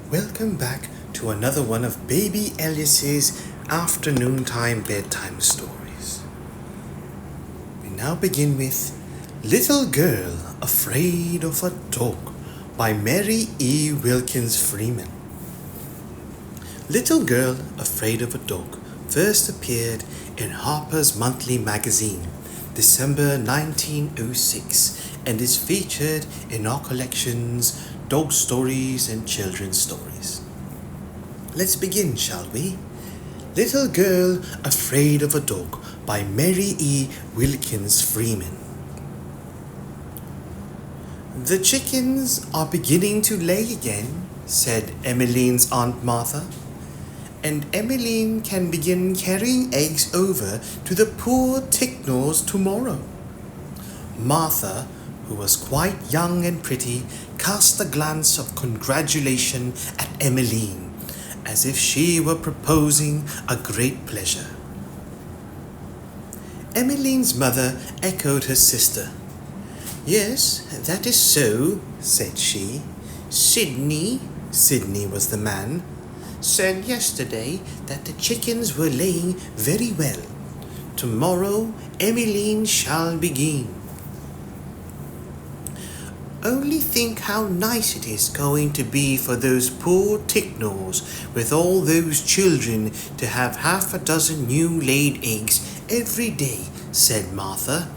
Welcome back to another one of Baby Elias's afternoon time bedtime stories. We now begin with Little Girl Afraid of a Dog by Mary E. Wilkins Freeman. Little Girl Afraid of a Dog first appeared in Harper's Monthly Magazine, December 1906, and is featured in our collections Dog Stories and Children's Stories. Let's begin, shall we? Little Girl Afraid of a Dog by Mary E. Wilkins Freeman. The chickens are beginning to lay again, said Emmeline's Aunt Martha, and Emmeline can begin carrying eggs over to the poor Ticknors tomorrow. Martha, who was quite young and pretty, cast a glance of congratulation at Emmeline, as if she were proposing a great pleasure. Emmeline's mother echoed her sister. Yes, that is so, said she. Sidney was the man, said yesterday that the chickens were laying very well. Tomorrow Emmeline shall begin. Only think how nice it is going to be for those poor Ticknors with all those children to have half a dozen new laid eggs every day, said Martha,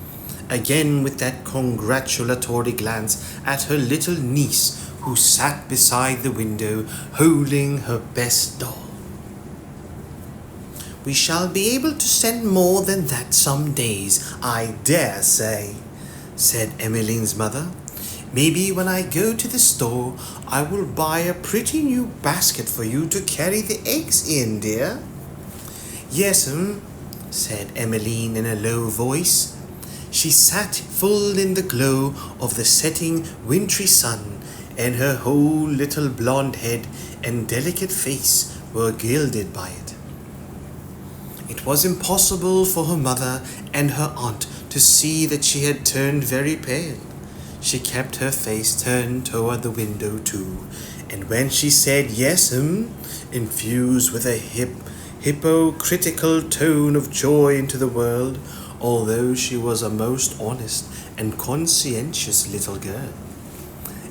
again with that congratulatory glance at her little niece who sat beside the window holding her best doll. We shall be able to send more than that some days, I dare say, said Emmeline's mother. Maybe when I go to the store, I will buy a pretty new basket for you to carry the eggs in, dear. Yes'm, said Emmeline in a low voice. She sat full in the glow of the setting wintry sun, and her whole little blonde head and delicate face were gilded by it. It was impossible for her mother and her aunt to see that she had turned very pale. She kept her face turned toward the window too, and when she said yes'm, infused with a hypocritical tone of joy into the world, although she was a most honest and conscientious little girl.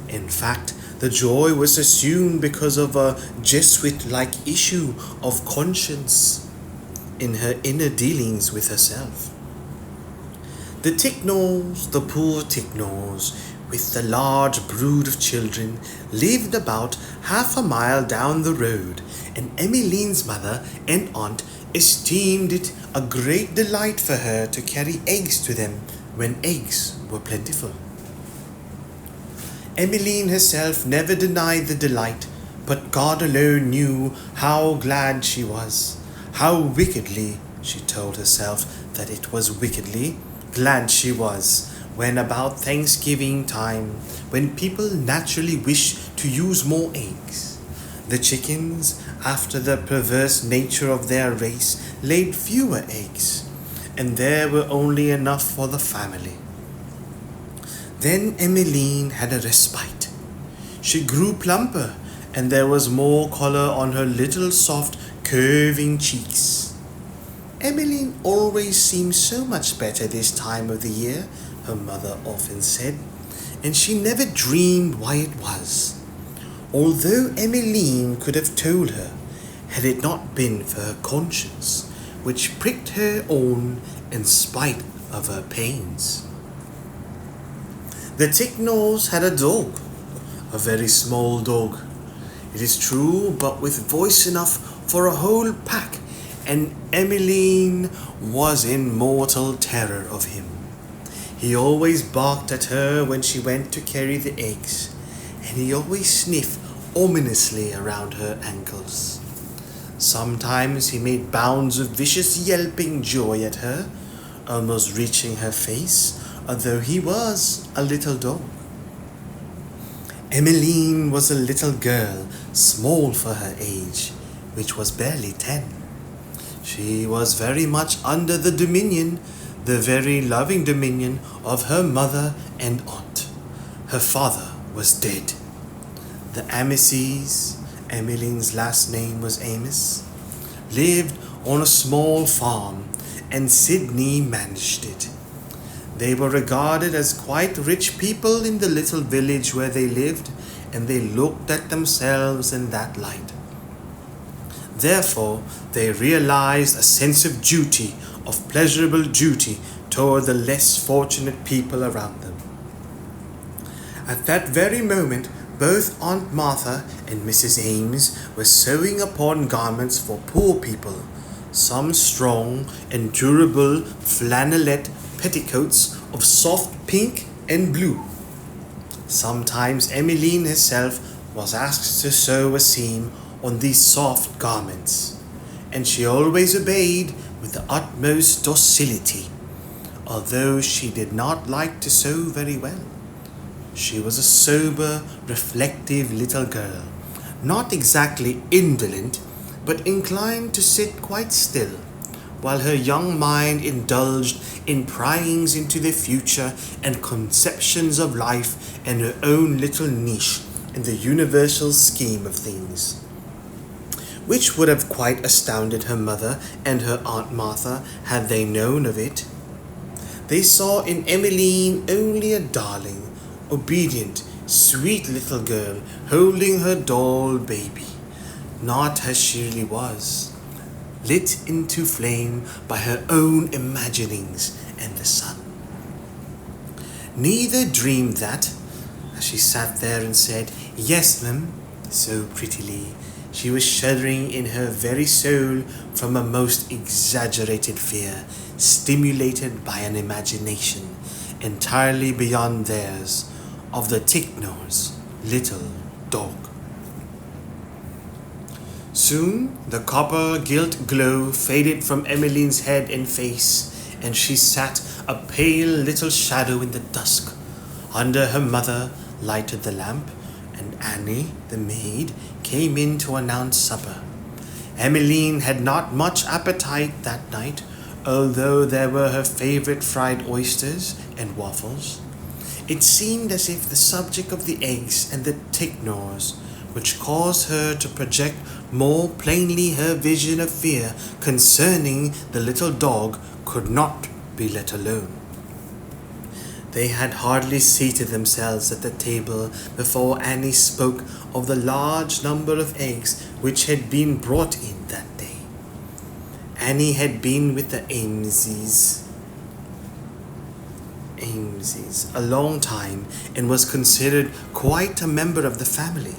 In fact, the joy was assumed because of a Jesuit-like issue of conscience in her inner dealings with herself. The Ticknors, the poor Ticknors, with the large brood of children, lived about half a mile down the road, and Emmeline's mother and aunt esteemed it a great delight for her to carry eggs to them when eggs were plentiful. Emmeline herself never denied the delight, but God alone knew how glad she was, how wickedly, she told herself that it was wickedly, glad she was when about Thanksgiving time, when people naturally wish to use more eggs. The chickens, after the perverse nature of their race, laid fewer eggs, and there were only enough for the family. Then Emmeline had a respite. She grew plumper, and there was more color on her little soft, curving cheeks. Emmeline always seemed so much better this time of the year, her mother often said, and she never dreamed why it was, although Emmeline could have told her, had it not been for her conscience, which pricked her on in spite of her pains. The Ticknors had a dog, a very small dog, it is true, but with voice enough for a whole pack, and Emmeline was in mortal terror of him. He always barked at her when she went to carry the eggs, and he always sniffed ominously around her ankles. Sometimes he made bounds of vicious yelping joy at her, almost reaching her face, although he was a little dog. Emmeline was a little girl, small for her age, which was barely 10. She was very much under the dominion, the very loving dominion of her mother and aunt. Her father was dead. The Amices Emmeline's last name was Amos, lived on a small farm, and Sydney managed it. They were regarded as quite rich people in the little village where they lived, and they looked at themselves in that light. Therefore, they realized a sense of duty, of pleasurable duty, toward the less fortunate people around them. At that very moment, both Aunt Martha and Mrs. Ames were sewing upon garments for poor people, some strong and durable flannelette petticoats of soft pink and blue. Sometimes Emmeline herself was asked to sew a seam on these soft garments, and she always obeyed with the utmost docility, although she did not like to sew very well. She was a sober, reflective little girl, not exactly indolent, but inclined to sit quite still, while her young mind indulged in pryings into the future and conceptions of life and her own little niche in the universal scheme of things, which would have quite astounded her mother and her Aunt Martha had they known of it. They saw in Emmeline only a darling, obedient, sweet little girl holding her doll baby, not as she really was, lit into flame by her own imaginings and the sun. Neither dreamed that, as she sat there and said, "Yes, ma'am," so prettily, she was shuddering in her very soul from a most exaggerated fear, stimulated by an imagination entirely beyond theirs, of the Ticknor's little dog. Soon the copper gilt glow faded from Emmeline's head and face, and she sat a pale little shadow in the dusk. Under her mother lighted the lamp, and Annie, the maid, came in to announce supper. Emmeline had not much appetite that night, although there were her favorite fried oysters and waffles. It seemed as if the subject of the eggs and the Ticknors, which caused her to project more plainly her vision of fear concerning the little dog, could not be let alone. They had hardly seated themselves at the table before Annie spoke of the large number of eggs which had been brought in that day. Annie had been with the Ameses a long time and was considered quite a member of the family.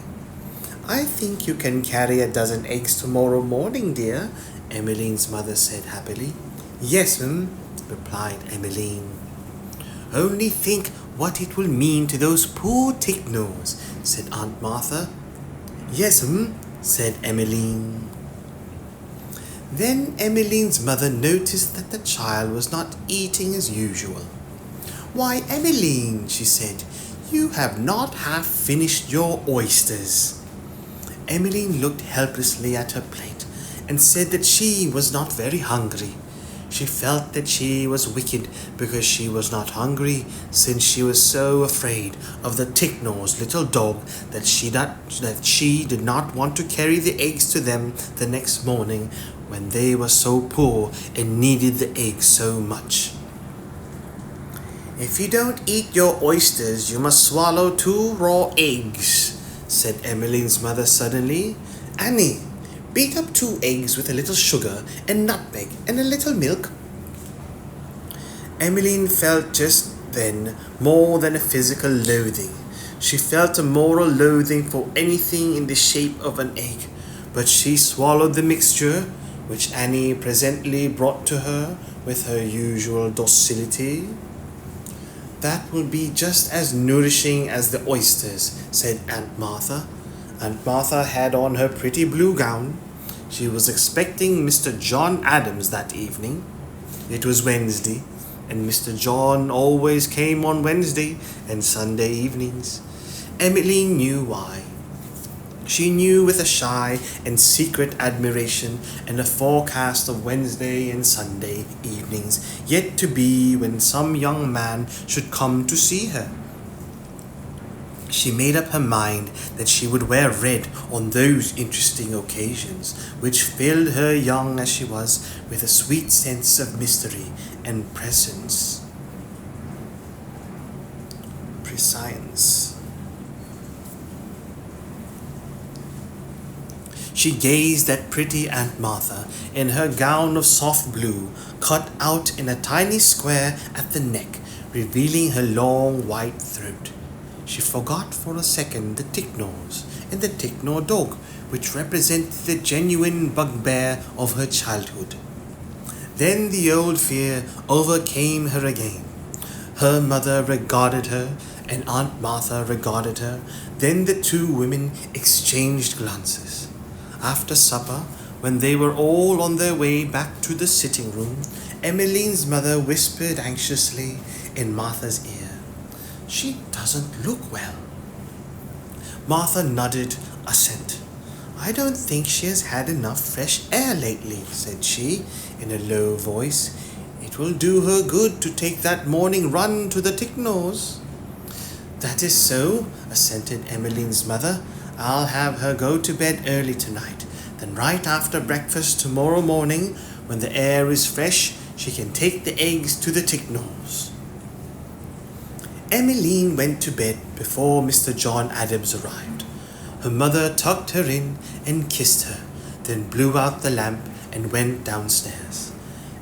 "I think you can carry a dozen eggs tomorrow morning, dear," Emmeline's mother said happily. "Yes, ma'am," replied Emmeline. "Only think what it will mean to those poor Ticknors," said Aunt Martha. "Yes, ma'am," said Emmeline. Then Emmeline's mother noticed that the child was not eating as usual. "Why, Emmeline," she said, "you have not half finished your oysters." Emmeline looked helplessly at her plate and said that she was not very hungry. She felt that she was wicked because she was not hungry, since she was so afraid of the Ticknor's little dog that she did not want to carry the eggs to them the next morning when they were so poor and needed the eggs so much. "If you don't eat your oysters, you must swallow 2 raw eggs," said Emmeline's mother suddenly. "Annie, beat up 2 eggs with a little sugar and nutmeg and a little milk." Emmeline felt just then more than a physical loathing. She felt a moral loathing for anything in the shape of an egg, but she swallowed the mixture, which Annie presently brought to her with her usual docility. "That will be just as nourishing as the oysters," said Aunt Martha. Aunt Martha had on her pretty blue gown. She was expecting Mr. John Adams that evening. It was Wednesday, and Mr. John always came on Wednesday and Sunday evenings. Emmeline knew why. She knew with a shy and secret admiration and a forecast of Wednesday and Sunday evenings yet to be when some young man should come to see her. She made up her mind that she would wear red on those interesting occasions, which filled her, young as she was, with a sweet sense of mystery and prescience. She gazed at pretty Aunt Martha in her gown of soft blue, cut out in a tiny square at the neck, revealing her long white throat. She forgot for a second the Ticknors and the Ticknor dog, which represented the genuine bugbear of her childhood. Then the old fear overcame her again. Her mother regarded her, and Aunt Martha regarded her. Then the two women exchanged glances. After supper, when they were all on their way back to the sitting room, Emmeline's mother whispered anxiously in Martha's ear, "She doesn't look well." Martha nodded assent. "I don't think she has had enough fresh air lately," said she in a low voice. "It will do her good to take that morning run to the Ticknors." "That is so," assented Emmeline's mother. "I'll have her go to bed early tonight. Then right after breakfast tomorrow morning, when the air is fresh, she can take the eggs to the Ticknors." Emmeline went to bed before Mr. John Adams arrived. Her mother tucked her in and kissed her, then blew out the lamp and went downstairs.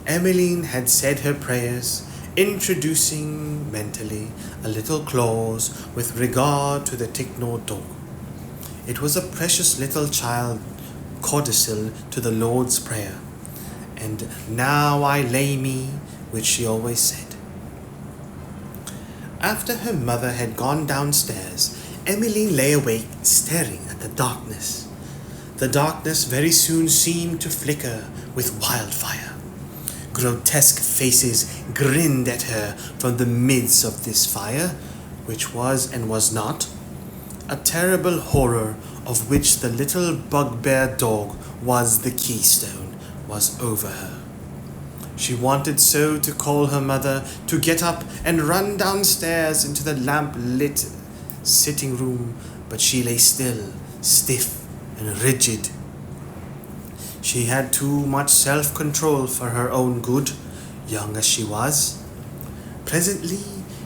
Emmeline had said her prayers, introducing mentally a little clause with regard to the Ticknor dog. It was a precious little child codicil to the Lord's Prayer, and "Now I lay me," which she always said. After her mother had gone downstairs, Emmeline lay awake staring at the darkness. The darkness very soon seemed to flicker with wildfire. Grotesque faces grinned at her from the midst of this fire, which was and was not. A terrible horror, of which the little bugbear dog was the keystone, was over her. She wanted so to call her mother to get up and run downstairs into the lamp-lit sitting room, but she lay still, stiff and rigid. She had too much self-control for her own good, young as she was. Presently,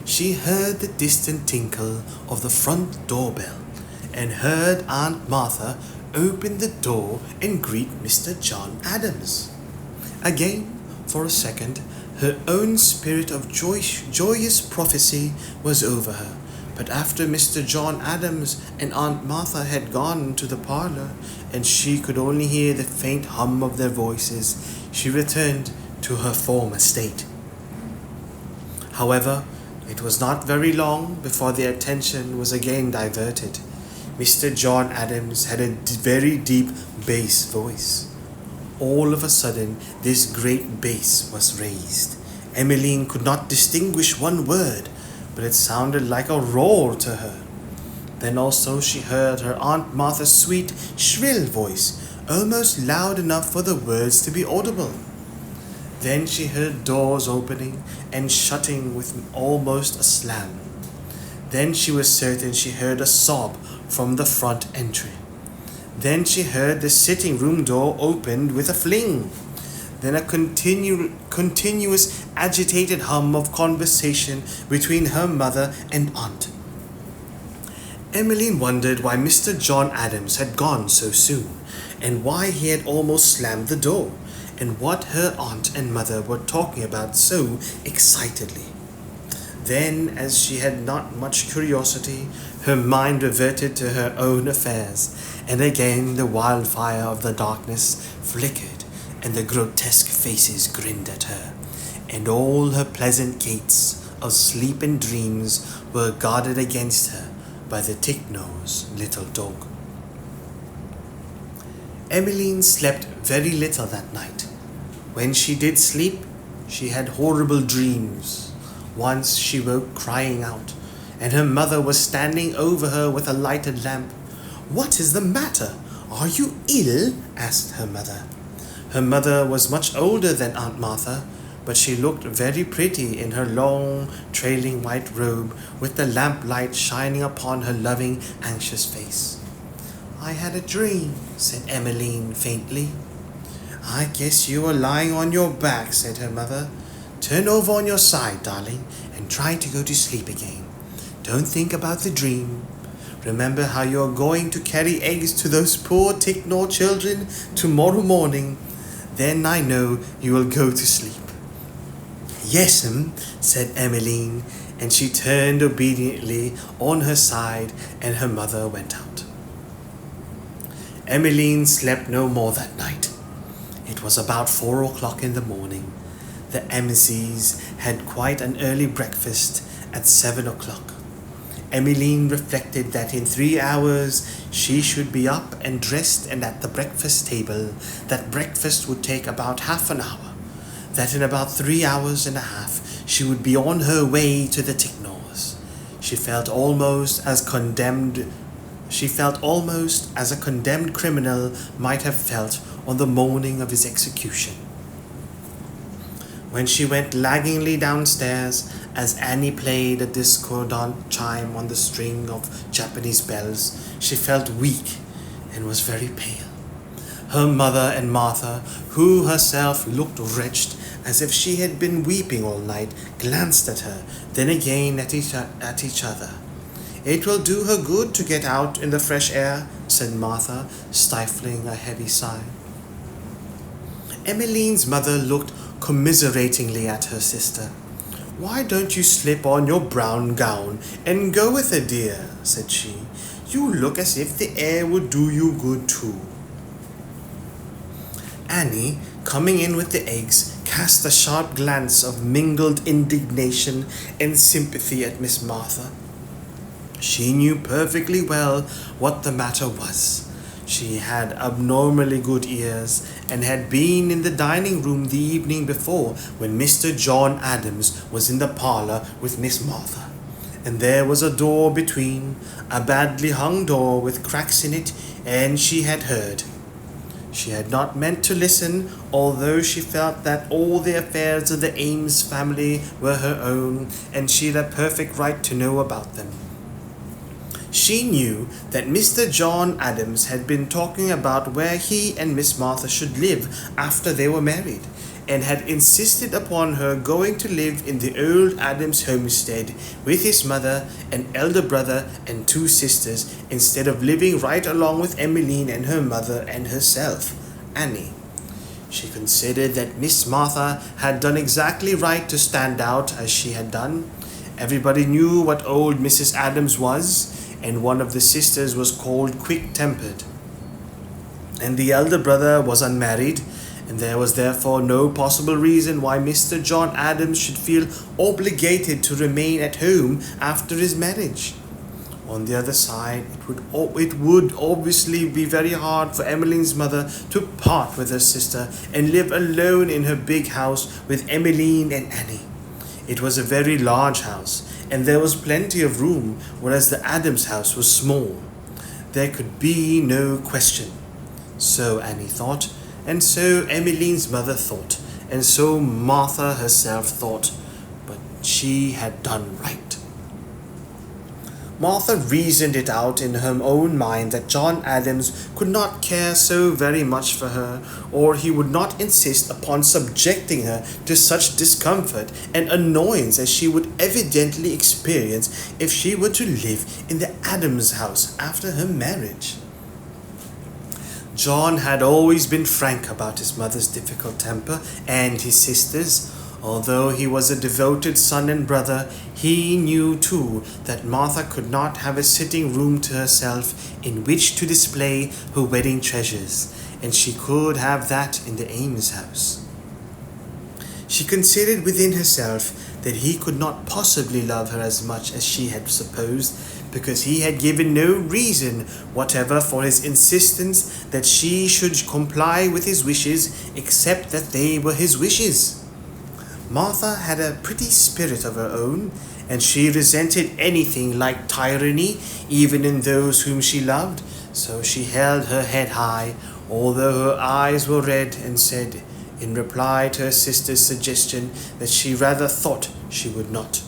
she heard the distant tinkle of the front doorbell, and heard Aunt Martha open the door and greet Mr. John Adams. Again, for a second, her own spirit of joyous prophecy was over her, but after Mr. John Adams and Aunt Martha had gone to the parlour, and she could only hear the faint hum of their voices, she returned to her former state. However, it was not very long before their attention was again diverted. Mr. John Adams had a very deep bass voice. All of a sudden, this great bass was raised. Emmeline could not distinguish one word, but it sounded like a roar to her. Then also she heard her Aunt Martha's sweet, shrill voice, almost loud enough for the words to be audible. Then she heard doors opening and shutting with almost a slam. Then she was certain she heard a sob from the front entry. Then she heard the sitting room door opened with a fling. Then a continuous agitated hum of conversation between her mother and aunt. Emmeline wondered why Mr. John Adams had gone so soon, and why he had almost slammed the door, and what her aunt and mother were talking about so excitedly. Then, as she had not much curiosity, her mind reverted to her own affairs, and again the wildfire of the darkness flickered, and the grotesque faces grinned at her, and all her pleasant gates of sleep and dreams were guarded against her by the Ticknor's little dog. Emmeline slept very little that night. When she did sleep, she had horrible dreams. Once she woke crying out, and her mother was standing over her with a lighted lamp. "What is the matter? Are you ill?" asked her mother. Her mother was much older than Aunt Martha, but she looked very pretty in her long, trailing white robe, with the lamplight shining upon her loving, anxious face. "I had a dream," said Emmeline faintly. "I guess you were lying on your back," said her mother. "Turn over on your side, darling, and try to go to sleep again. Don't think about the dream. Remember how you are going to carry eggs to those poor Ticknor children tomorrow morning. Then I know you will go to sleep." "Yes'm," said Emmeline, and she turned obediently on her side, and her mother went out. Emmeline slept no more that night. It was about 4 o'clock in the morning. The Emmesies had quite an early breakfast at 7 o'clock. Emmeline reflected that in 3 hours she should be up and dressed and at the breakfast table, that breakfast would take about half an hour, that in about 3 hours and a half she would be on her way to the Ticknors. She felt almost as a condemned criminal might have felt on the morning of his execution. When she went laggingly downstairs, as Annie played a discordant chime on the string of Japanese bells, she felt weak and was very pale. Her mother and Martha, who herself looked wretched, as if she had been weeping all night, glanced at her, then again at each other. "It will do her good to get out in the fresh air," said Martha, stifling a heavy sigh. Emmeline's mother looked commiseratingly at her sister. "Why don't you slip on your brown gown and go with her, dear?" said she. "You look as if the air would do you good too." Annie, coming in with the eggs, cast a sharp glance of mingled indignation and sympathy at Miss Martha. She knew perfectly well what the matter was. She had abnormally good ears, and had been in the dining room the evening before when Mr. John Adams was in the parlour with Miss Martha, and there was a door between, a badly hung door with cracks in it, and she had heard. She had not meant to listen, although she felt that all the affairs of the Ames family were her own, and she had a perfect right to know about them. She knew that Mr. John Adams had been talking about where he and Miss Martha should live after they were married, and had insisted upon her going to live in the old Adams homestead with his mother, an elder brother, and 2 sisters, instead of living right along with Emmeline and her mother and herself, Annie. She considered that Miss Martha had done exactly right to stand out as she had done. Everybody knew what old Mrs. Adams was, and one of the sisters was called quick-tempered, and the elder brother was unmarried, and there was therefore no possible reason why Mr. John Adams should feel obligated to remain at home after his marriage. On the other side, it would obviously be very hard for Emmeline's mother to part with her sister and live alone in her big house with Emmeline and Annie. It was a very large house, and there was plenty of room, whereas the Adams house was small. There could be no question. So Annie thought, and so Emmeline's mother thought, and so Martha herself thought, but she had done right. Martha reasoned it out in her own mind that John Adams could not care so very much for her, or he would not insist upon subjecting her to such discomfort and annoyance as she would evidently experience if she were to live in the Adams house after her marriage. John had always been frank about his mother's difficult temper and his sister's. Although he was a devoted son and brother, he knew too that Martha could not have a sitting room to herself in which to display her wedding treasures, and she could have that in the Ames house. She considered within herself that he could not possibly love her as much as she had supposed, because he had given no reason whatever for his insistence that she should comply with his wishes, except that they were his wishes. Martha had a pretty spirit of her own, and she resented anything like tyranny, even in those whom she loved, so she held her head high, although her eyes were red, and said, in reply to her sister's suggestion that she rather thought she would not.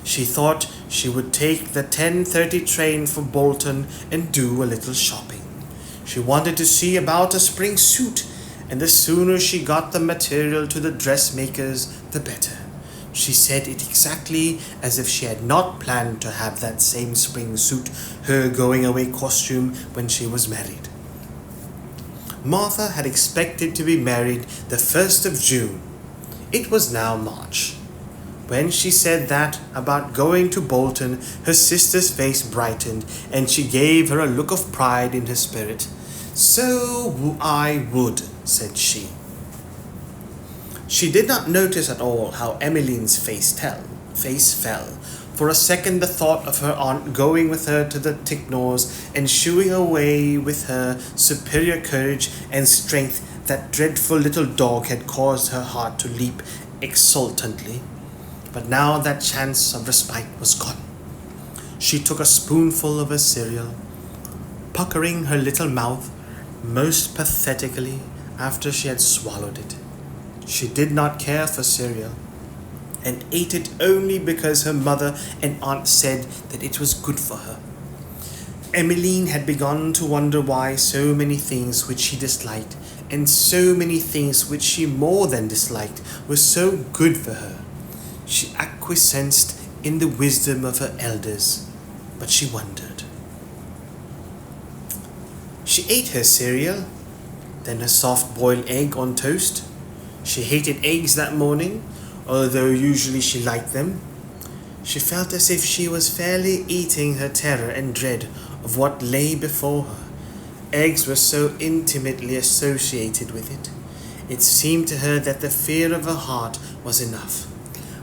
She thought she would take the 10:30 train for Bolton and do a little shopping. She wanted to see about a spring suit, and the sooner she got the material to the dressmakers, the better. She said it exactly as if she had not planned to have that same spring suit, her going-away costume, when she was married. Martha had expected to be married the 1st of June. It was now March. When she said that about going to Bolton, her sister's face brightened, and she gave her a look of pride in her spirit. "So I would," said she. She did not notice at all how Emmeline's face fell. For a second the thought of her aunt going with her to the Ticknors and shooing away with her superior courage and strength that dreadful little dog had caused her heart to leap exultantly. But now that chance of respite was gone. She took a spoonful of her cereal, puckering her little mouth most pathetically after she had swallowed it. She did not care for cereal, and ate it only because her mother and aunt said that it was good for her. Emmeline had begun to wonder why so many things which she disliked, and so many things which she more than disliked, were so good for her. She acquiesced in the wisdom of her elders, but she wondered. She ate her cereal, then her soft-boiled egg on toast. She hated eggs that morning, although usually she liked them. She felt as if she was fairly eating her terror and dread of what lay before her. Eggs were so intimately associated with it. It seemed to her that the fear of her heart was enough,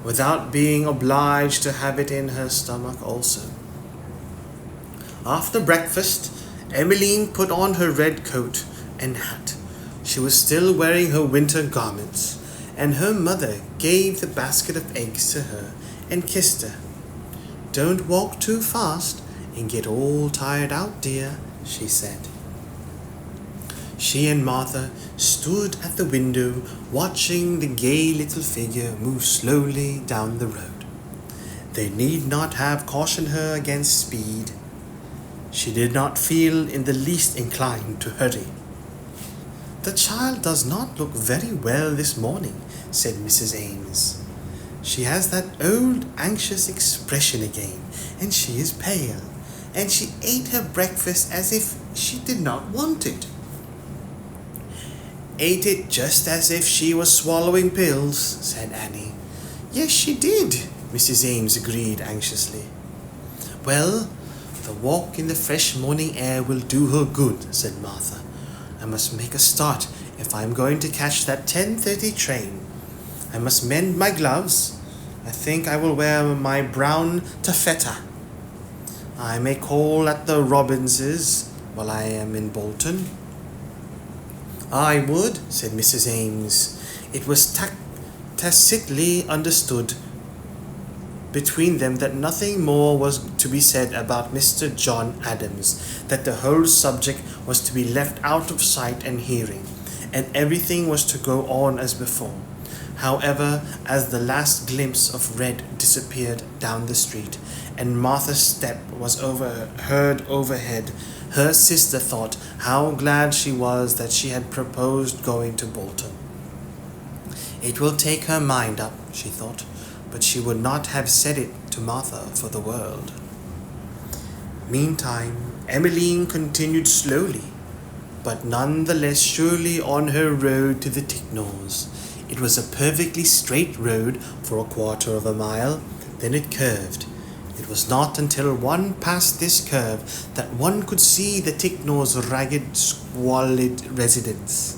without being obliged to have it in her stomach also. After breakfast, Emmeline put on her red coat and hat. She was still wearing her winter garments, and her mother gave the basket of eggs to her and kissed her. "Don't walk too fast and get all tired out, dear," she said. She and Martha stood at the window watching the gay little figure move slowly down the road. They need not have cautioned her against speed. She did not feel in the least inclined to hurry. "The child does not look very well this morning," said Mrs. Ames. "She has that old anxious expression again, and she is pale, and she ate her breakfast as if she did not want it." "Ate it just as if she was swallowing pills," said Annie. "Yes, she did," Mrs. Ames agreed anxiously. "Well, the walk in the fresh morning air will do her good," said Martha. "I must make a start if I am going to catch that 10:30 train. I must mend my gloves. I think I will wear my brown taffeta. I may call at the Robinses while I am in Bolton." "I would," said Mrs. Ames. It was tacitly understood between them that nothing more was to be said about Mr. John Adams, that the whole subject was to be left out of sight and hearing, and everything was to go on as before. However, as the last glimpse of red disappeared down the street, and Martha's step was heard overhead, her sister thought how glad she was that she had proposed going to Bolton. It will take her mind up, she thought, but she would not have said it to Martha for the world. Meantime, Emmeline continued slowly, but none the less surely on her road to the Ticknors. It was a perfectly straight road for a quarter of a mile, then it curved. It was not until one passed this curve that one could see the Ticknors' ragged, squalid residence.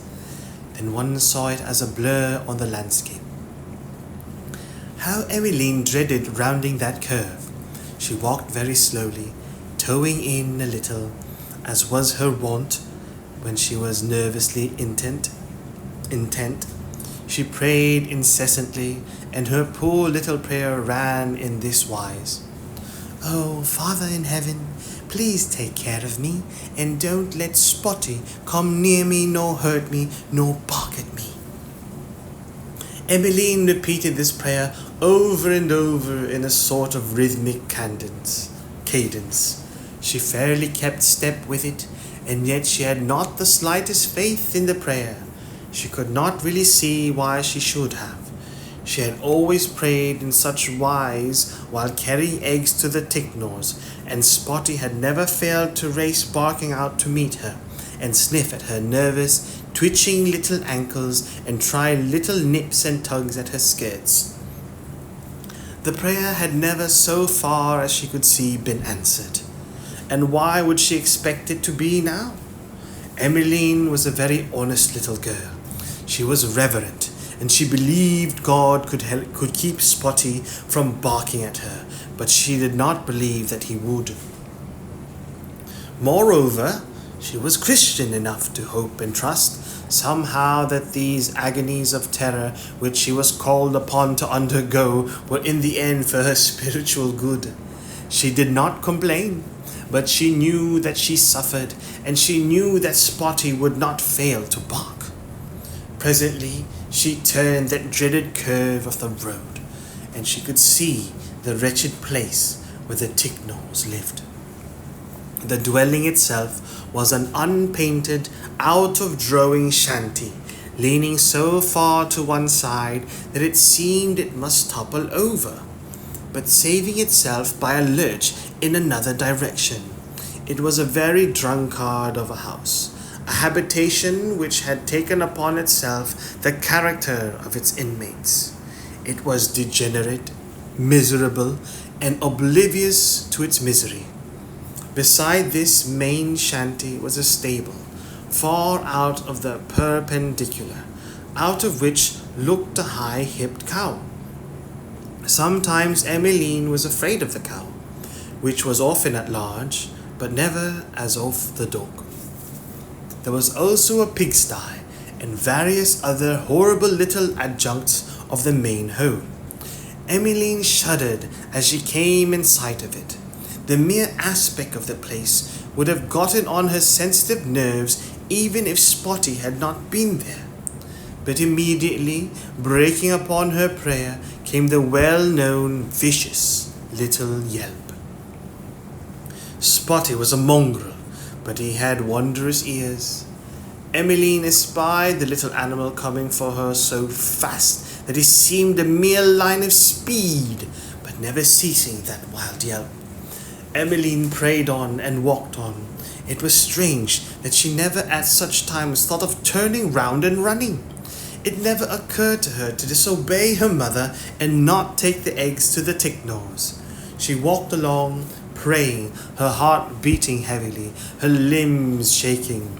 Then one saw it as a blur on the landscape. How Emmeline dreaded rounding that curve! She walked very slowly, toeing in a little, as was her wont when she was nervously intent. She prayed incessantly, and her poor little prayer ran in this wise: "Oh, Father in heaven, please take care of me, and don't let Spotty come near me, nor hurt me, nor bark at me." Emmeline repeated this prayer over and over in a sort of rhythmic cadence. She fairly kept step with it, and yet she had not the slightest faith in the prayer. She could not really see why she should have. She had always prayed in such wise while carrying eggs to the Ticknors, and Spotty had never failed to race barking out to meet her, and sniff at her nervous, twitching little ankles, and try little nips and tugs at her skirts. The prayer had never, so far as she could see, been answered. And why would she expect it to be now? Emmeline was a very honest little girl. She was reverent, and she believed God could keep Spotty from barking at her, but she did not believe that he would. Moreover, she was Christian enough to hope and trust somehow that these agonies of terror which she was called upon to undergo were in the end for her spiritual good. She did not complain, but she knew that she suffered, and she knew that Spotty would not fail to bark. Presently, she turned that dreaded curve of the road, and she could see the wretched place where the Ticknors lived. The dwelling itself was an unpainted, out-of-drawing shanty, leaning so far to one side that it seemed it must topple over, but saving itself by a lurch in another direction. It was a very drunkard of a house, a habitation which had taken upon itself the character of its inmates. It was degenerate, miserable, and oblivious to its misery. Beside this main shanty was a stable, far out of the perpendicular, out of which looked a high-hipped cow. Sometimes Emmeline was afraid of the cow, which was often at large, but never as of the dog. There was also a pigsty, and various other horrible little adjuncts of the main home. Emmeline shuddered as she came in sight of it. The mere aspect of the place would have gotten on her sensitive nerves even if Spotty had not been there. But immediately, breaking upon her prayer, came the well-known vicious little yelp. Spotty was a mongrel, but he had wondrous ears. Emmeline espied the little animal coming for her so fast that it seemed a mere line of speed, but never ceasing that wild yelp. Emmeline prayed on and walked on. It was strange that she never at such times thought of turning round and running. It never occurred to her to disobey her mother and not take the eggs to the Ticknors. She walked along, praying, her heart beating heavily, her limbs shaking.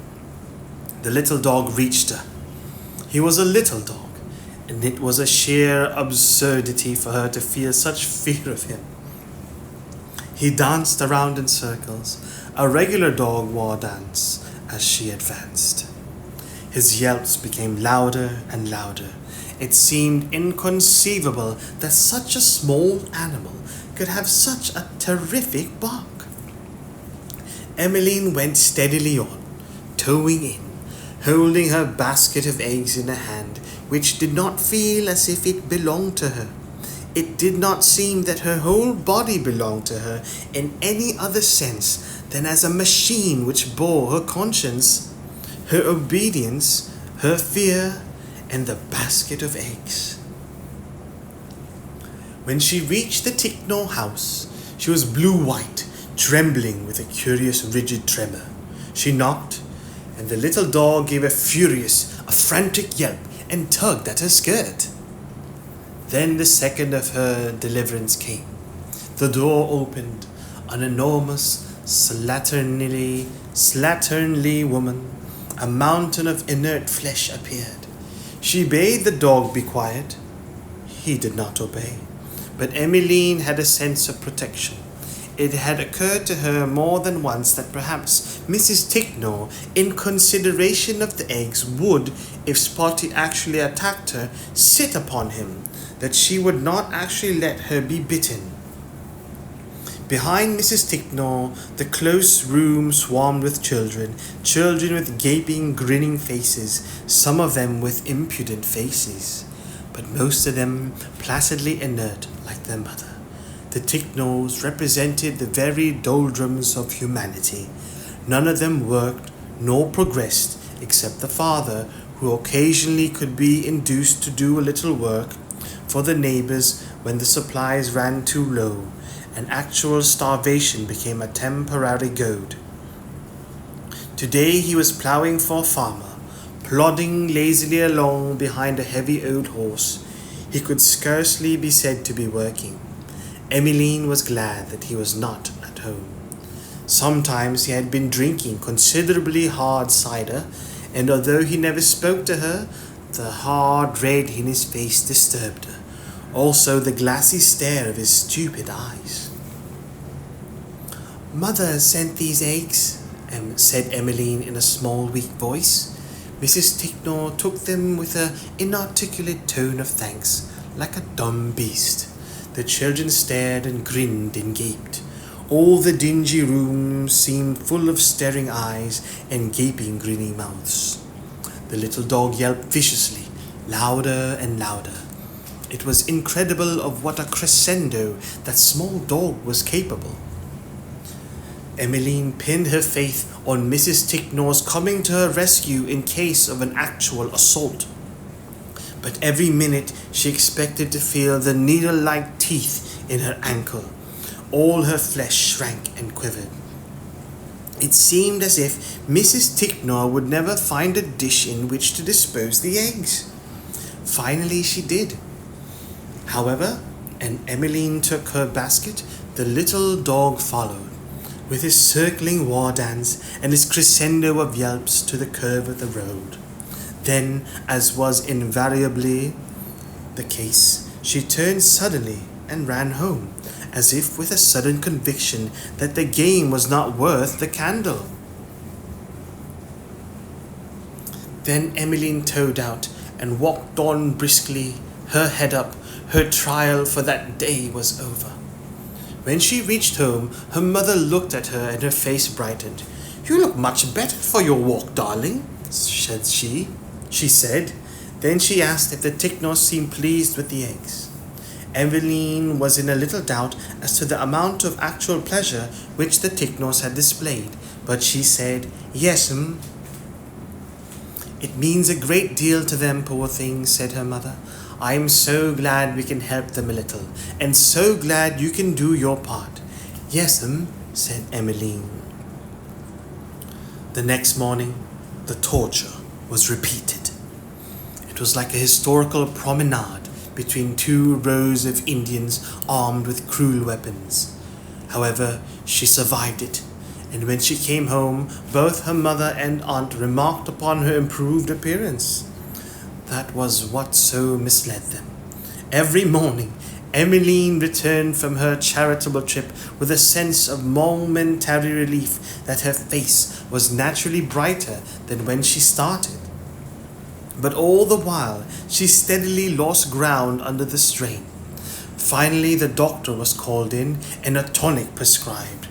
The little dog reached her. He was a little dog, and it was a sheer absurdity for her to feel such fear of him. He danced around in circles, a regular dog war dance, as she advanced. His yelps became louder and louder. It seemed inconceivable that such a small animal could have such a terrific bark. Emmeline went steadily on, towing in, holding her basket of eggs in a hand which did not feel as if it belonged to her. It did not seem that her whole body belonged to her in any other sense than as a machine which bore her conscience, her obedience, her fear, and the basket of eggs. When she reached the Ticknor house, she was blue-white, trembling with a curious rigid tremor. She knocked, and the little dog gave a frantic yelp and tugged at her skirt. Then the second of her deliverance came. The door opened. An enormous, slatternly woman, a mountain of inert flesh, appeared. She bade the dog be quiet. He did not obey. But Emmeline had a sense of protection. It had occurred to her more than once that perhaps Mrs. Ticknor, in consideration of the eggs, would, if Spotty actually attacked her, sit upon him, that she would not actually let her be bitten. Behind Mrs. Ticknor, the close room swarmed with children with gaping, grinning faces, some of them with impudent faces. but most of them placidly inert like their mother. The Ticknors represented the very doldrums of humanity. None of them worked nor progressed except the father, who occasionally could be induced to do a little work for the neighbors when the supplies ran too low, and actual starvation became a temporary goad. Today he was ploughing for a farmer, plodding lazily along behind a heavy old horse. He could scarcely be said to be working. Emmeline was glad that he was not at home. Sometimes he had been drinking considerably hard cider, and although he never spoke to her, the hard red in his face disturbed her. Also the glassy stare of his stupid eyes. "Mother sent these eggs," said Emmeline in a small, weak voice. Mrs. Ticknor took them with an inarticulate tone of thanks, like a dumb beast. The children stared and grinned and gaped. All the dingy room seemed full of staring eyes and gaping, grinning mouths. The little dog yelped viciously, louder and louder. It was incredible of what a crescendo that small dog was capable. Emmeline pinned her faith on Mrs. Ticknor's coming to her rescue in case of an actual assault. But every minute she expected to feel the needle-like teeth in her ankle. All her flesh shrank and quivered. It seemed as if Mrs. Ticknor would never find a dish in which to dispose the eggs. Finally she did. However, and Emmeline took her basket, the little dog followed, with his circling war dance and his crescendo of yelps to the curve of the road. Then, as was invariably the case, she turned suddenly and ran home, as if with a sudden conviction that the game was not worth the candle. Then Emmeline towed out and walked on briskly, her head up. Her trial for that day was over. When she reached home, her mother looked at her and her face brightened. "You look much better for your walk, darling," said she. Then she asked if the Ticknors seemed pleased with the eggs. Emmeline was in a little doubt as to the amount of actual pleasure which the Ticknors had displayed, but she said, "Yes, m'm." "It means a great deal to them, poor things," said her mother. "I am so glad we can help them a little, and so glad you can do your part." "Yes, m'm," said Emmeline. The next morning, the torture was repeated. It was like a historical promenade between two rows of Indians armed with cruel weapons. However, she survived it, and when she came home, both her mother and aunt remarked upon her improved appearance. That was what so misled them. Every morning, Emmeline returned from her charitable trip with a sense of momentary relief that her face was naturally brighter than when she started. But all the while, she steadily lost ground under the strain. Finally, the doctor was called in and a tonic prescribed.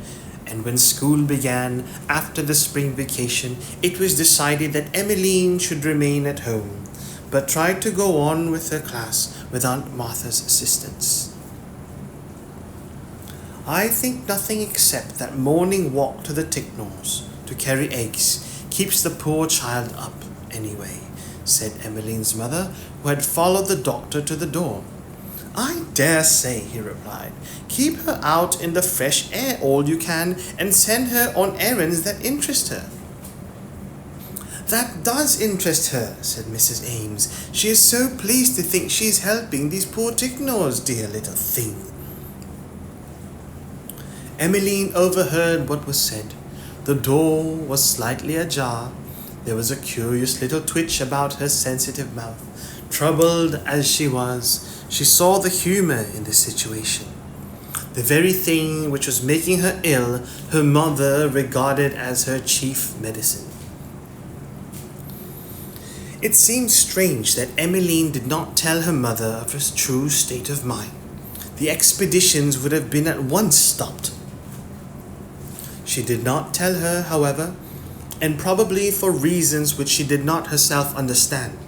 And when school began after the spring vacation, it was decided that Emmeline should remain at home, but tried to go on with her class with Aunt Martha's assistance. "I think nothing except that morning walk to the Ticknors to carry eggs keeps the poor child up anyway," said Emmeline's mother, who had followed the doctor to the door. "I dare say," he replied. "Keep her out in the fresh air all you can, and send her on errands that interest her." "That does interest her," said Mrs. Ames. "She is so pleased to think she is helping these poor Ticknors, dear little thing." Emmeline overheard what was said. The door was slightly ajar. There was a curious little twitch about her sensitive mouth. Troubled as she was, she saw the humor in the situation. The very thing which was making her ill, her mother regarded as her chief medicine. It seemed strange that Emmeline did not tell her mother of her true state of mind. The expeditions would have been at once stopped. She did not tell her, however, and probably for reasons which she did not herself understand.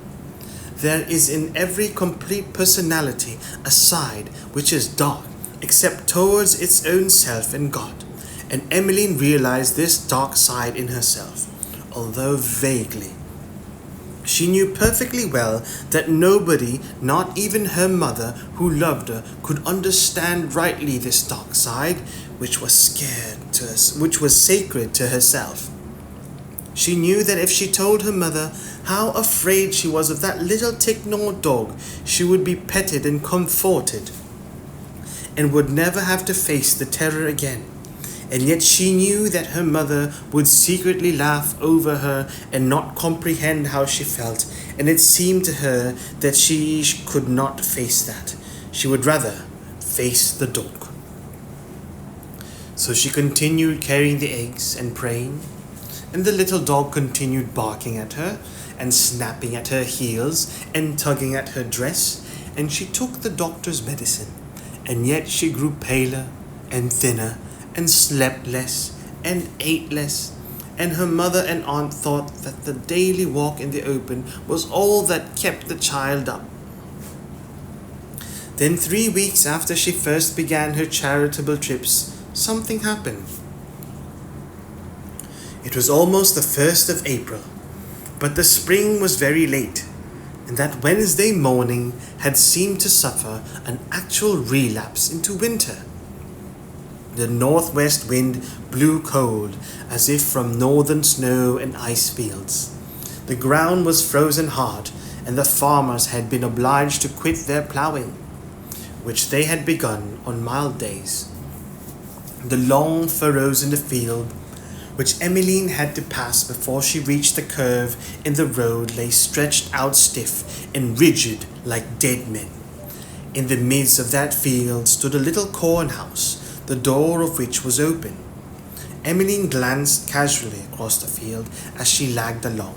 there is in every complete personality a side which is dark, except towards its own self and God. And Emmeline realized this dark side in herself, although vaguely. She knew perfectly well that nobody, not even her mother who loved her, could understand rightly this dark side, which was sacred to herself. She knew that if she told her mother how afraid she was of that little Ticknor dog, she would be petted and comforted, and would never have to face the terror again. And yet she knew that her mother would secretly laugh over her and not comprehend how she felt, and it seemed to her that she could not face that. She would rather face the dog. So she continued carrying the eggs and praying, and the little dog continued barking at her and snapping at her heels and tugging at her dress, and she took the doctor's medicine, and yet she grew paler and thinner and slept less and ate less, and her mother and aunt thought that the daily walk in the open was all that kept the child up. Then 3 weeks after she first began her charitable trips, something happened. It was almost the 1st of April, but the spring was very late, and that Wednesday morning had seemed to suffer an actual relapse into winter. The northwest wind blew cold, as if from northern snow and ice fields. The ground was frozen hard, and the farmers had been obliged to quit their ploughing, which they had begun on mild days. The long furrows in the field, which Emmeline had to pass before she reached the curve in the road, lay stretched out stiff and rigid like dead men. In the midst of that field stood a little corn house, the door of which was open. Emmeline glanced casually across the field as she lagged along.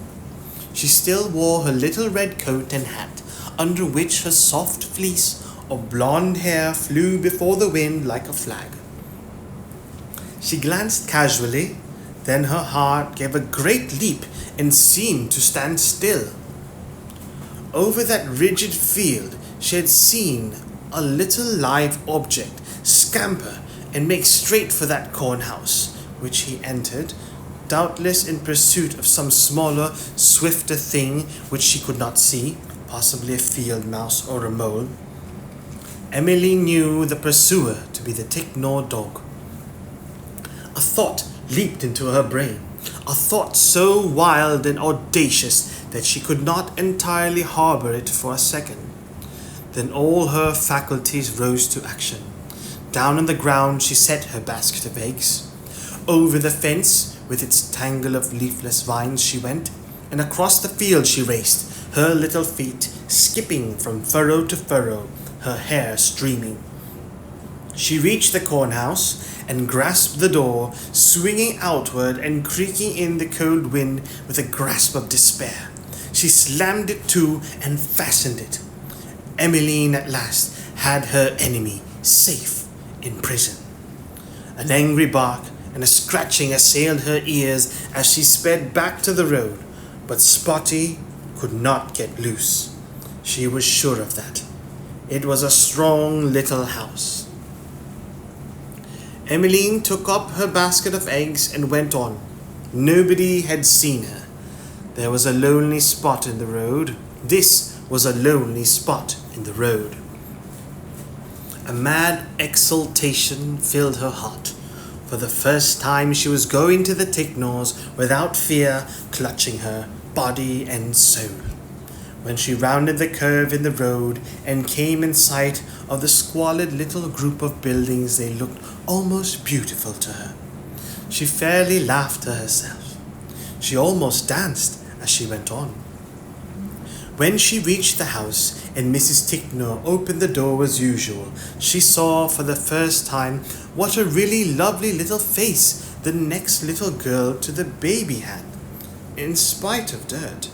She still wore her little red coat and hat, under which her soft fleece of blonde hair flew before the wind like a flag. She glanced casually, then her heart gave a great leap and seemed to stand still. Over that rigid field she had seen a little live object scamper and make straight for that corn house, which he entered, doubtless in pursuit of some smaller, swifter thing which she could not see, possibly a field mouse or a mole. Emmeline knew the pursuer to be the Ticknor dog. A thought leaped into her brain, a thought so wild and audacious that she could not entirely harbour it for a second. Then all her faculties rose to action. Down on the ground she set her basket of eggs. Over the fence with its tangle of leafless vines she went, and across the field she raced, her little feet skipping from furrow to furrow, her hair streaming. She reached the corn house and grasped the door, swinging outward and creaking in the cold wind with a grasp of despair. She slammed it to and fastened it. Emmeline at last had her enemy safe in prison. An angry bark and a scratching assailed her ears as she sped back to the road, but Spotty could not get loose. She was sure of that. It was a strong little house. Emmeline took up her basket of eggs and went on. Nobody had seen her. There was a lonely spot in the road. This was a lonely spot in the road. A mad exultation filled her heart. For the first time she was going to the Ticknors without fear clutching her, body and soul. When she rounded the curve in the road and came in sight of the squalid little group of buildings, they looked almost beautiful to her. She fairly laughed to herself. She almost danced as she went on. When she reached the house and Mrs. Ticknor opened the door as usual, she saw for the first time what a really lovely little face the next little girl to the baby had, in spite of dirt.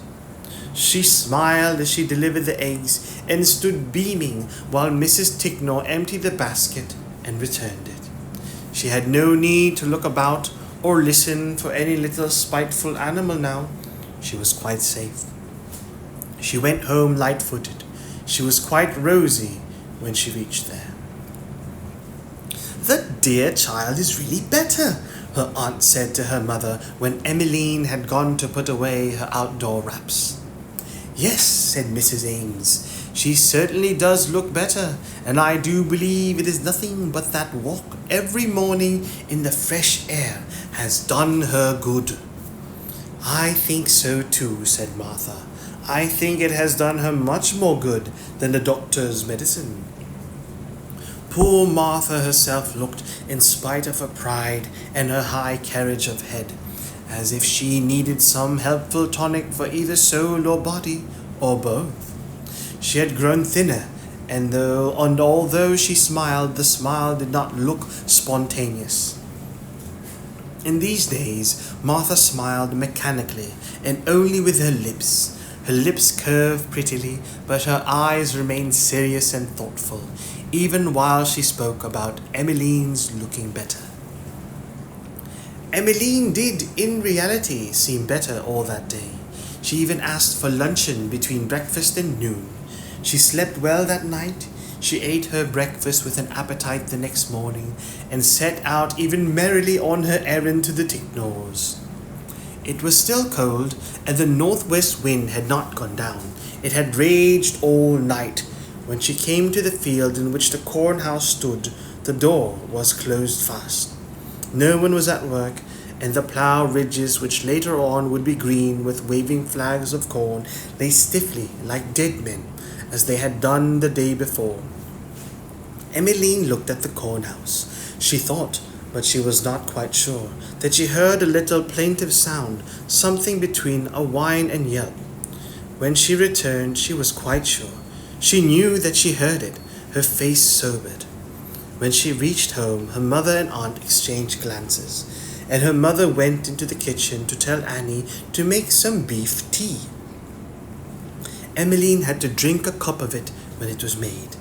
She smiled as she delivered the eggs and stood beaming while Mrs. Ticknor emptied the basket and returned it. She had no need to look about or listen for any little spiteful animal now. She was quite safe. She went home light-footed. She was quite rosy when she reached there. "The dear child is really better," her aunt said to her mother when Emmeline had gone to put away her outdoor wraps. "Yes," said Mrs. Ames, "she certainly does look better, and I do believe it is nothing but that walk every morning in the fresh air has done her good." "I think so too," said Martha. "I think it has done her much more good than the doctor's medicine." Poor Martha herself looked, in spite of her pride and her high carriage of head, as if she needed some helpful tonic for either soul or body, or both. She had grown thinner, and although she smiled, the smile did not look spontaneous. In these days, Martha smiled mechanically, and only with her lips. Her lips curved prettily, but her eyes remained serious and thoughtful, even while she spoke about Emmeline's looking better. Emmeline did, in reality, seem better all that day. She even asked for luncheon between breakfast and noon. She slept well that night. She ate her breakfast with an appetite the next morning, and set out even merrily on her errand to the Ticknors. It was still cold, and the northwest wind had not gone down. It had raged all night. When she came to the field in which the corn house stood, the door was closed fast. No one was at work, and the plough ridges, which later on would be green with waving flags of corn, lay stiffly like dead men, as they had done the day before. Emmeline looked at the corn house. She thought, but she was not quite sure, that she heard a little plaintive sound, something between a whine and yelp. When she returned, she was quite sure. She knew that she heard it. Her face sobered. When she reached home, her mother and aunt exchanged glances, and her mother went into the kitchen to tell Annie to make some beef tea. Emmeline had to drink a cup of it when it was made.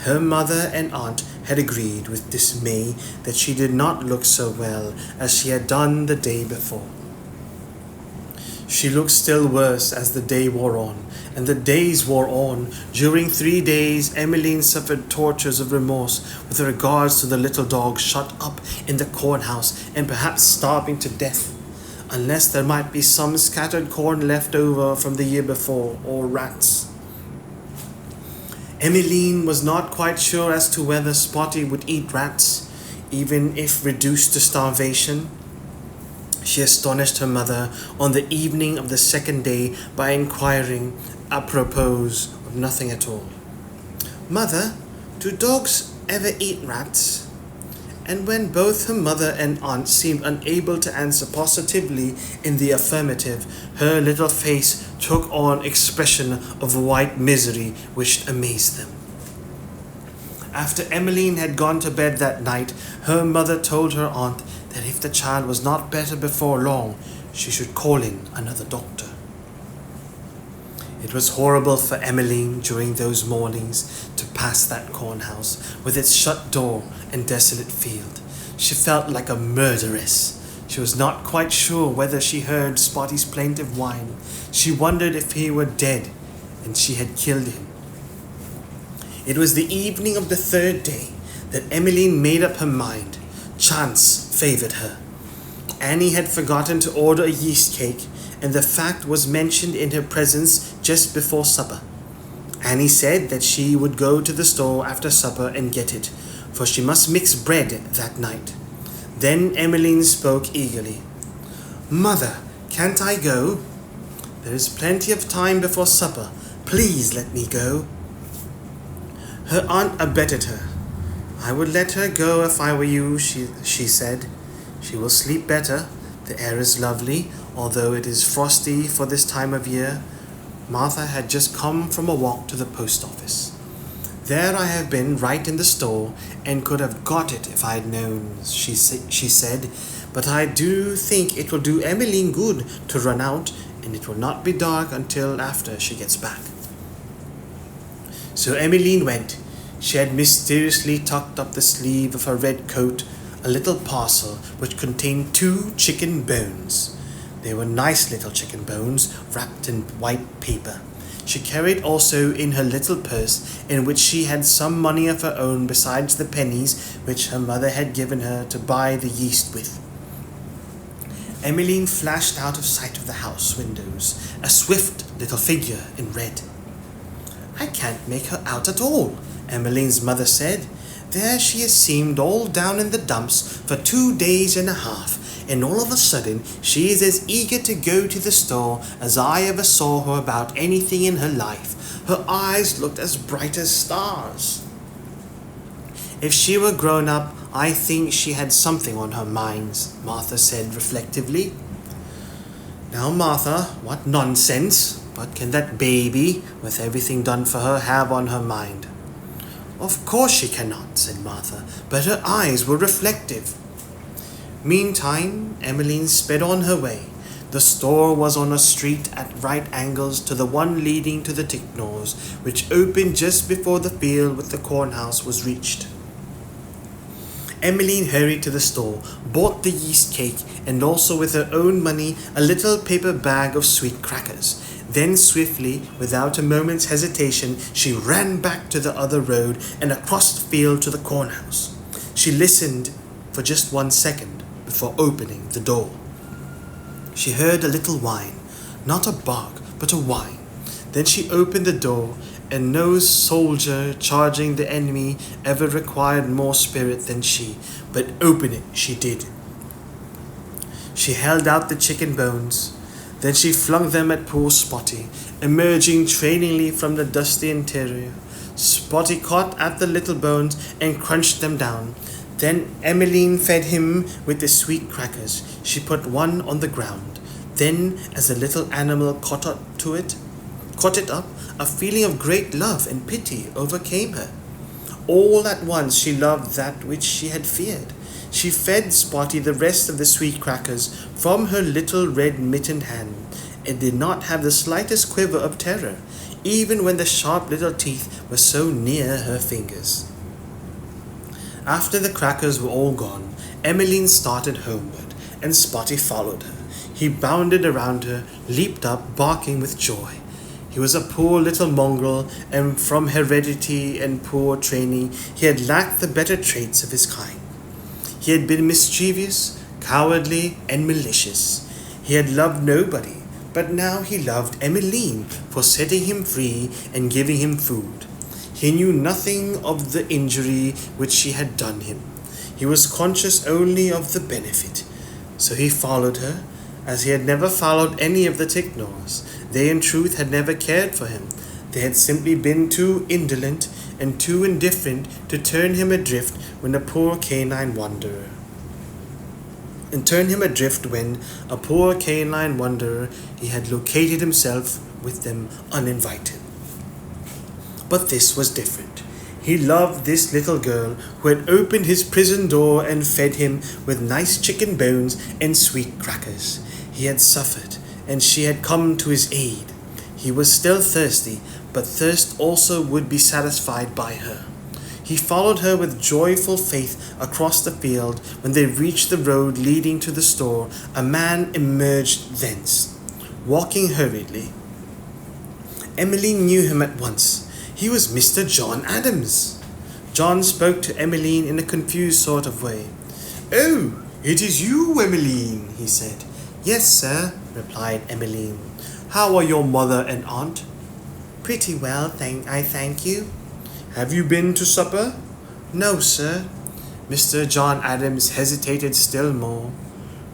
Her mother and aunt had agreed with dismay that she did not look so well as she had done the day before. She looked still worse as the day wore on, and the days wore on. During 3 days, Emmeline suffered tortures of remorse with regards to the little dog shut up in the corn house and perhaps starving to death, unless there might be some scattered corn left over from the year before, or rats. Emmeline was not quite sure as to whether Spotty would eat rats, even if reduced to starvation. She astonished her mother on the evening of the second day by inquiring, apropos of nothing at all, "Mother, do dogs ever eat rats?" And when both her mother and aunt seemed unable to answer positively in the affirmative, her little face took on expression of white misery which amazed them. After Emmeline had gone to bed that night, her mother told her aunt that if the child was not better before long, she should call in another doctor. It was horrible for Emmeline during those mornings to pass that corn house with its shut door and desolate field. She felt like a murderess. She was not quite sure whether she heard Spotty's plaintive whine. She wondered if he were dead and she had killed him. It was the evening of the third day that Emmeline made up her mind. Chance favoured her. Annie had forgotten to order a yeast cake, and the fact was mentioned in her presence just before supper. Annie said that she would go to the store after supper and get it, for she must mix bread that night. Then Emmeline spoke eagerly. "Mother, can't I go? There is plenty of time before supper. Please let me go." Her aunt abetted her. "I would let her go if I were you," she said. "She will sleep better. The air is lovely, although it is frosty for this time of year." Martha had just come from a walk to the post office. "There I have been right in the store, and could have got it if I had known," she said. "But I do think it will do Emmeline good to run out, and it will not be dark until after she gets back." So Emmeline went. She had mysteriously tucked up the sleeve of her red coat a little parcel which contained 2 chicken bones. They were nice little chicken bones, wrapped in white paper. She carried also in her little purse, in which she had some money of her own besides the pennies which her mother had given her to buy the yeast with. Emmeline flashed out of sight of the house windows, a swift little figure in red. "I can't make her out at all," Emmeline's mother said. "There she has seemed all down in the dumps for 2 days and a half, and all of a sudden she is as eager to go to the store as I ever saw her about anything in her life. Her eyes looked as bright as stars." "If she were grown up, I think she had something on her minds," Martha said reflectively. "Now, Martha, what nonsense! What can that baby, with everything done for her, have on her mind?" "Of course she cannot," said Martha, "but her eyes were reflective." Meantime, Emmeline sped on her way. The store was on a street at right angles to the one leading to the Ticknors, which opened just before the field with the cornhouse was reached. Emmeline hurried to the store, bought the yeast cake, and also with her own money a little paper bag of sweet crackers. Then swiftly, without a moment's hesitation, she ran back to the other road and across the field to the cornhouse. She listened for just 1 second before opening the door. She heard a little whine, not a bark, but a whine. Then she opened the door, and no soldier charging the enemy ever required more spirit than she, but open it she did. She held out the chicken bones. Then she flung them at poor Spotty, emerging trailingly from the dusty interior. Spotty caught at the little bones and crunched them down. Then Emmeline fed him with the sweet crackers. She put one on the ground. Then, as the little animal caught it up, a feeling of great love and pity overcame her. All at once she loved that which she had feared. She fed Spotty the rest of the sweet crackers from her little red mittened hand, and did not have the slightest quiver of terror, even when the sharp little teeth were so near her fingers. After the crackers were all gone, Emmeline started homeward, and Spotty followed her. He bounded around her, leaped up, barking with joy. He was a poor little mongrel, and from heredity and poor training he had lacked the better traits of his kind. He had been mischievous, cowardly, and malicious. He had loved nobody, but now he loved Emmeline for setting him free and giving him food. He knew nothing of the injury which she had done him. He was conscious only of the benefit. So he followed her, as he had never followed any of the Ticknors. They in truth had never cared for him. They had simply been too indolent and too indifferent to turn him adrift when a poor canine wanderer he had located himself with them uninvited. But this was different. He loved this little girl who had opened his prison door and fed him with nice chicken bones and sweet crackers. He had suffered, and she had come to his aid. He was still thirsty, but thirst also would be satisfied by her. He followed her with joyful faith across the field. When they reached the road leading to the store, a man emerged thence, walking hurriedly. Emmeline knew him at once. He was Mr. John Adams. John spoke to Emmeline in a confused sort of way. "Oh, it is you, Emmeline," he said. "Yes, sir," replied Emmeline. "How are your mother and aunt?" "Pretty well, I thank you." "Have you been to supper?" "No, sir." Mr. John Adams hesitated still more.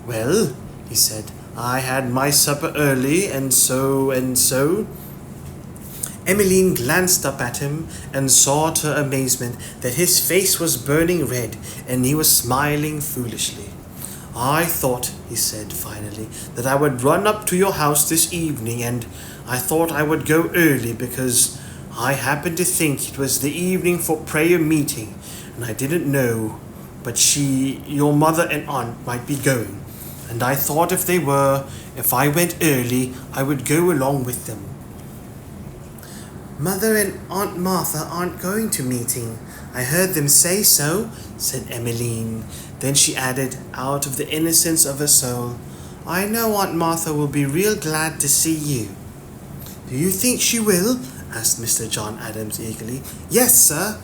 "Well," he said, "I had my supper early, and so. Emmeline glanced up at him and saw to her amazement that his face was burning red and he was smiling foolishly. "I thought," he said finally, "that I would run up to your house this evening, and I thought I would go early because I happened to think it was the evening for prayer meeting, and I didn't know but your mother and aunt might be going, and I thought if I went early, I would go along with them." "Mother and Aunt Martha aren't going to meeting. I heard them say so," said Emmeline. Then she added, out of the innocence of her soul, "I know Aunt Martha will be real glad to see you." Do you think she will? Asked Mr. John Adams eagerly. Yes, sir.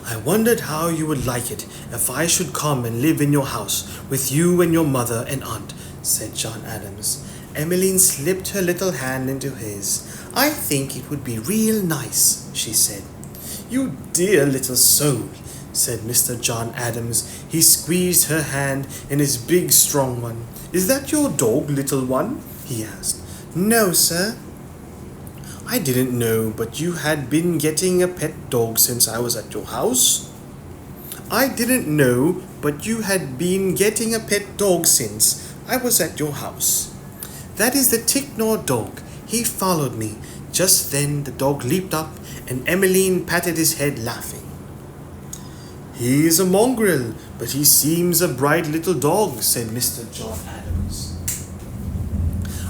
I wondered how you would like it if I should come and live in your house with you and your mother and aunt, said John Adams. Emmeline slipped her little hand into his. I think it would be real nice, she said. You dear little soul, said Mr. John Adams. He squeezed her hand in his big strong one. Is that your dog, little one? He asked. No, sir. I didn't know, but you had been getting a pet dog since I was at your house. I didn't know, but you had been getting a pet dog since I was at your house. That is the Ticknor dog. He followed me. Just then the dog leaped up, and Emmeline patted his head, laughing. He is a mongrel, but he seems a bright little dog, said Mr. John Adams.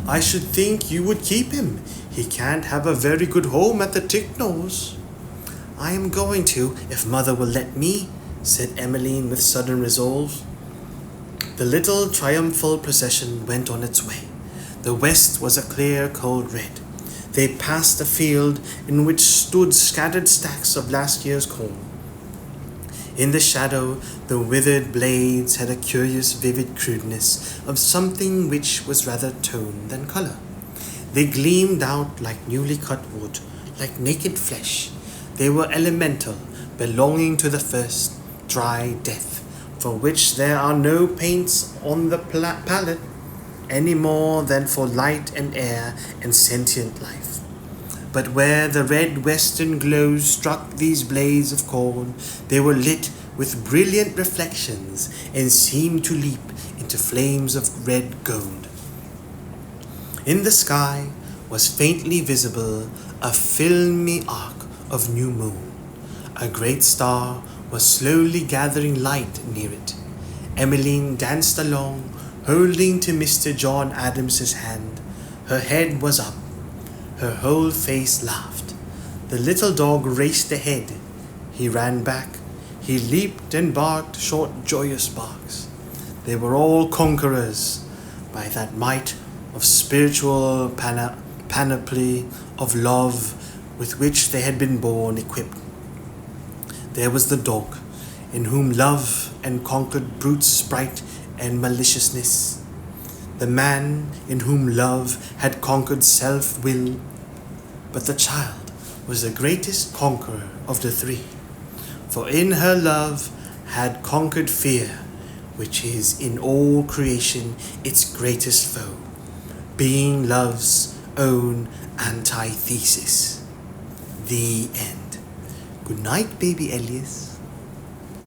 I should think you would keep him. He can't have a very good home at the Ticknors. I am going to, if mother will let me, said Emmeline with sudden resolve. The little triumphal procession went on its way. The west was a clear, cold red. They passed a field in which stood scattered stacks of last year's corn. In the shadow, the withered blades had a curious, vivid crudeness of something which was rather tone than colour. They gleamed out like newly cut wood, like naked flesh. They were elemental, belonging to the first dry death, for which there are no paints on the palette any more than for light and air and sentient life. But where the red western glow struck these blades of corn, they were lit with brilliant reflections and seemed to leap into flames of red gold. In the sky was faintly visible a filmy arc of new moon. A great star was slowly gathering light near it. Emmeline danced along, holding to Mr. John Adams's hand. Her head was up. Her whole face laughed. The little dog raced ahead. He ran back. He leaped and barked short, joyous barks. They were all conquerors by that might of spiritual panoply of love with which they had been born equipped. There was the dog, in whom love and conquered brute sprite and maliciousness. The man, in whom love had conquered self-will. But the child was the greatest conqueror of the three, for in her love had conquered fear, which is in all creation its greatest foe, being love's own antithesis. The end. Good night, baby Elias.